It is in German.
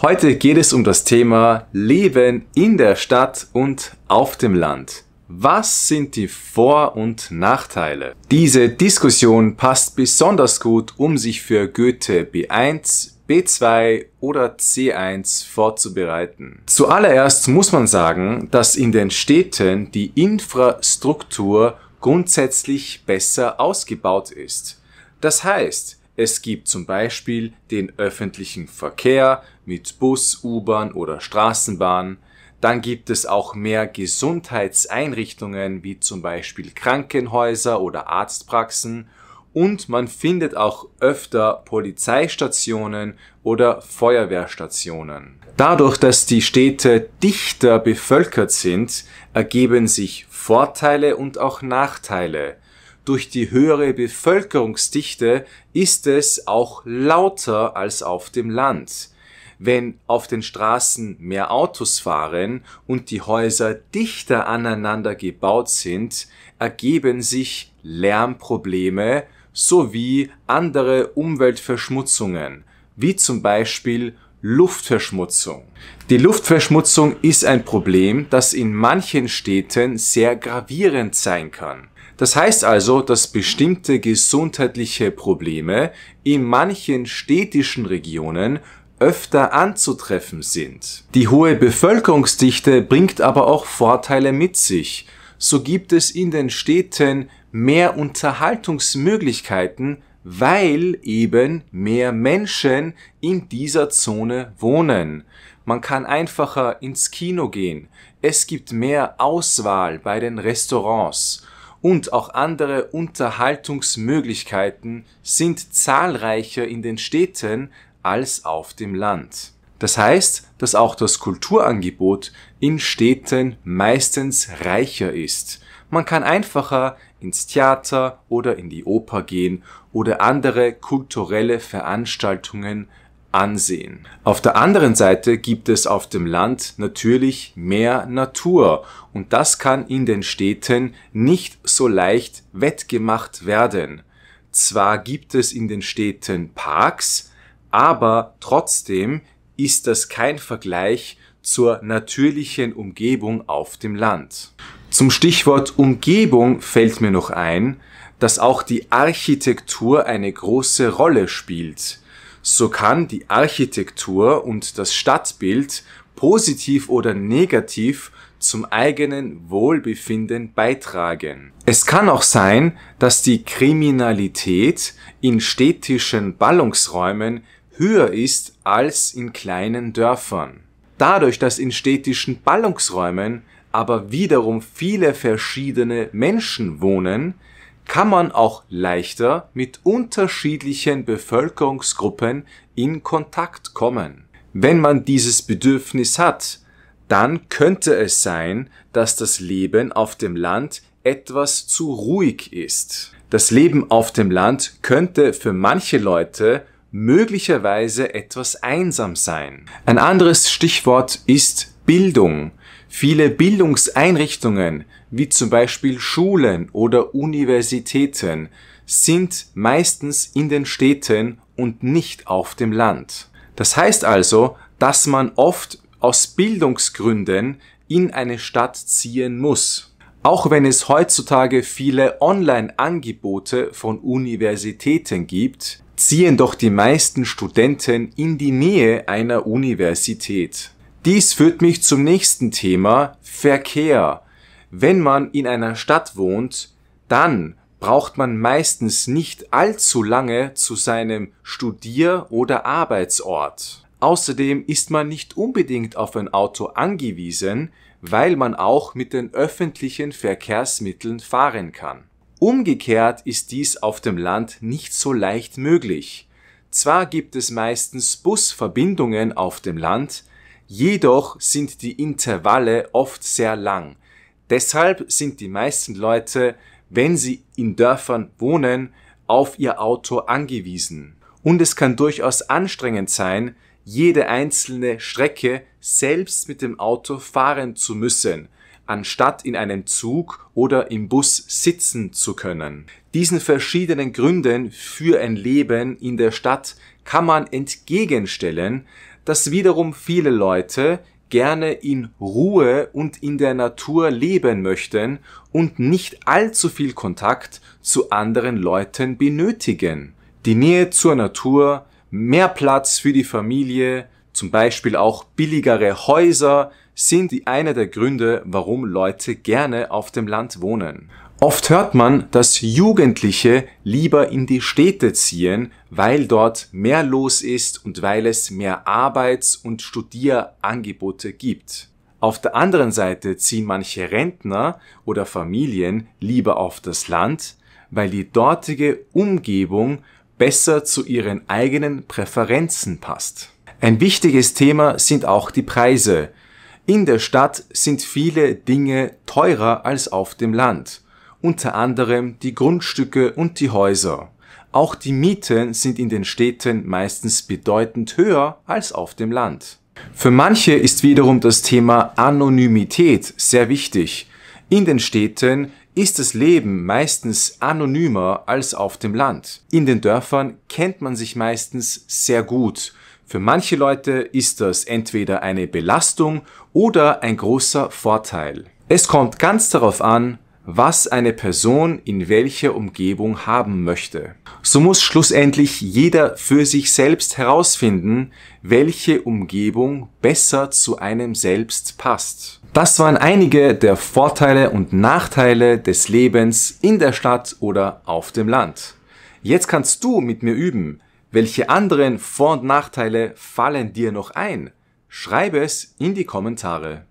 Heute geht es um das Thema Leben in der Stadt und auf dem Land. Was sind die Vor- und Nachteile? Diese Diskussion passt besonders gut, um sich für Goethe B1, B2 oder C1 vorzubereiten. Zuallererst muss man sagen, dass in den Städten die Infrastruktur grundsätzlich besser ausgebaut ist. Das heißt, es gibt zum Beispiel den öffentlichen Verkehr mit Bus, U-Bahn oder Straßenbahn. Dann gibt es auch mehr Gesundheitseinrichtungen wie zum Beispiel Krankenhäuser oder Arztpraxen. Und man findet auch öfter Polizeistationen oder Feuerwehrstationen. Dadurch, dass die Städte dichter bevölkert sind, ergeben sich Vorteile und auch Nachteile. Durch die höhere Bevölkerungsdichte ist es auch lauter als auf dem Land. Wenn auf den Straßen mehr Autos fahren und die Häuser dichter aneinander gebaut sind, ergeben sich Lärmprobleme sowie andere Umweltverschmutzungen, wie zum Beispiel Luftverschmutzung. Die Luftverschmutzung ist ein Problem, das in manchen Städten sehr gravierend sein kann. Das heißt also, dass bestimmte gesundheitliche Probleme in manchen städtischen Regionen öfter anzutreffen sind. Die hohe Bevölkerungsdichte bringt aber auch Vorteile mit sich. So gibt es in den Städten mehr Unterhaltungsmöglichkeiten, weil eben mehr Menschen in dieser Zone wohnen. Man kann einfacher ins Kino gehen. Es gibt mehr Auswahl bei den Restaurants. Und auch andere Unterhaltungsmöglichkeiten sind zahlreicher in den Städten als auf dem Land. Das heißt, dass auch das Kulturangebot in Städten meistens reicher ist. Man kann einfacher ins Theater oder in die Oper gehen oder andere kulturelle Veranstaltungen ansehen. Auf der anderen Seite gibt es auf dem Land natürlich mehr Natur und das kann in den Städten nicht so leicht wettgemacht werden. Zwar gibt es in den Städten Parks, aber trotzdem ist das kein Vergleich zur natürlichen Umgebung auf dem Land. Zum Stichwort Umgebung fällt mir noch ein, dass auch die Architektur eine große Rolle spielt. So kann die Architektur und das Stadtbild positiv oder negativ zum eigenen Wohlbefinden beitragen. Es kann auch sein, dass die Kriminalität in städtischen Ballungsräumen höher ist als in kleinen Dörfern. Dadurch, dass in städtischen Ballungsräumen aber wiederum viele verschiedene Menschen wohnen, kann man auch leichter mit unterschiedlichen Bevölkerungsgruppen in Kontakt kommen. Wenn man dieses Bedürfnis hat, dann könnte es sein, dass das Leben auf dem Land etwas zu ruhig ist. Das Leben auf dem Land könnte für manche Leute möglicherweise etwas einsam sein. Ein anderes Stichwort ist Bildung. Viele Bildungseinrichtungen, wie zum Beispiel Schulen oder Universitäten, sind meistens in den Städten und nicht auf dem Land. Das heißt also, dass man oft aus Bildungsgründen in eine Stadt ziehen muss. Auch wenn es heutzutage viele Online-Angebote von Universitäten gibt, ziehen doch die meisten Studenten in die Nähe einer Universität. Dies führt mich zum nächsten Thema, Verkehr. Wenn man in einer Stadt wohnt, dann braucht man meistens nicht allzu lange zu seinem Studier- oder Arbeitsort. Außerdem ist man nicht unbedingt auf ein Auto angewiesen, weil man auch mit den öffentlichen Verkehrsmitteln fahren kann. Umgekehrt ist dies auf dem Land nicht so leicht möglich. Zwar gibt es meistens Busverbindungen auf dem Land, jedoch sind die Intervalle oft sehr lang. Deshalb sind die meisten Leute, wenn sie in Dörfern wohnen, auf ihr Auto angewiesen. Und es kann durchaus anstrengend sein, jede einzelne Strecke selbst mit dem Auto fahren zu müssen, anstatt in einem Zug oder im Bus sitzen zu können. Diesen verschiedenen Gründen für ein Leben in der Stadt kann man entgegenstellen, dass wiederum viele Leute gerne in Ruhe und in der Natur leben möchten und nicht allzu viel Kontakt zu anderen Leuten benötigen. Die Nähe zur Natur, mehr Platz für die Familie, zum Beispiel auch billigere Häuser, sind einer der Gründe, warum Leute gerne auf dem Land wohnen. Oft hört man, dass Jugendliche lieber in die Städte ziehen, weil dort mehr los ist und weil es mehr Arbeits- und Studierangebote gibt. Auf der anderen Seite ziehen manche Rentner oder Familien lieber auf das Land, weil die dortige Umgebung besser zu ihren eigenen Präferenzen passt. Ein wichtiges Thema sind auch die Preise. In der Stadt sind viele Dinge teurer als auf dem Land. Unter anderem die Grundstücke und die Häuser. Auch die Mieten sind in den Städten meistens bedeutend höher als auf dem Land. Für manche ist wiederum das Thema Anonymität sehr wichtig. In den Städten ist das Leben meistens anonymer als auf dem Land. In den Dörfern kennt man sich meistens sehr gut. Für manche Leute ist das entweder eine Belastung oder ein großer Vorteil. Es kommt ganz darauf an, was eine Person in welcher Umgebung haben möchte. So muss schlussendlich jeder für sich selbst herausfinden, welche Umgebung besser zu einem selbst passt. Das waren einige der Vorteile und Nachteile des Lebens in der Stadt oder auf dem Land. Jetzt kannst du mit mir üben. Welche anderen Vor- und Nachteile fallen dir noch ein? Schreibe es in die Kommentare.